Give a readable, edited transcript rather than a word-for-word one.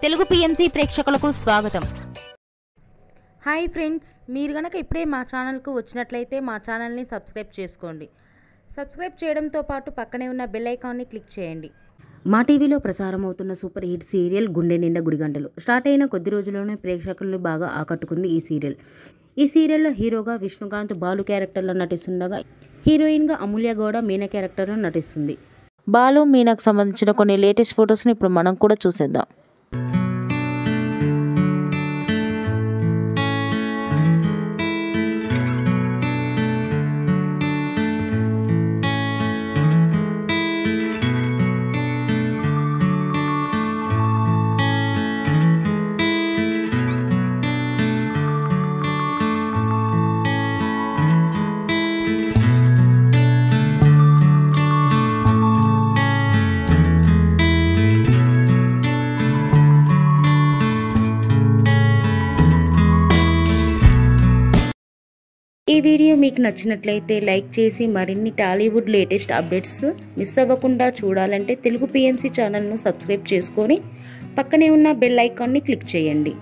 Telugu PMC ప్రేక్షకులకు స్వాగతం. Hi friends, మీరు గనక ఇప్పుడే మా ఛానల్కు వచ్చినట్లయితే మా ఛానల్ని సబ్స్క్రైబ్ చేసుకోండి. సబ్స్క్రైబ్ చేయడంతో పాటు పక్కనే ఉన్న బెల్ ఐకాన్ని క్లిక్ చేయండి. మా టీవీలో ప్రసారం అవుతున్న సూపర్ హిట్ సీరియల్ గుండె నిండా గుడిగంటలు స్టార్ట్ అయిన కొద్ది రోజుల్లోనే ప్రేక్షకులను బాగా ఆకట్టుకుంది ఈ సీరియల్. ఈ సీరియల్లో హీరోగా విష్ణుకాంత్ బాలు క్యారెక్టర్లో నటిస్తుండగా హీరోయిన్గా అమూల్య గౌడ మీనా క్యారెక్టర్లో నటిస్తుంది. బాలు మీనాకు సంబంధించిన కొన్ని లేటెస్ట్ ఫొటోస్ని ఇప్పుడు మనం కూడా చూసేద్దాం. ఈ వీడియో మీకు నచ్చినట్లయితే లైక్ చేసి మరిన్ని టాలీవుడ్ లేటెస్ట్ అప్డేట్స్ మిస్ అవ్వకుండా చూడాలంటే తెలుగు పిఎంసి ఛానల్ను సబ్స్క్రైబ్ చేసుకొని పక్కనే ఉన్న బెల్ ఐకాన్ని క్లిక్ చేయండి.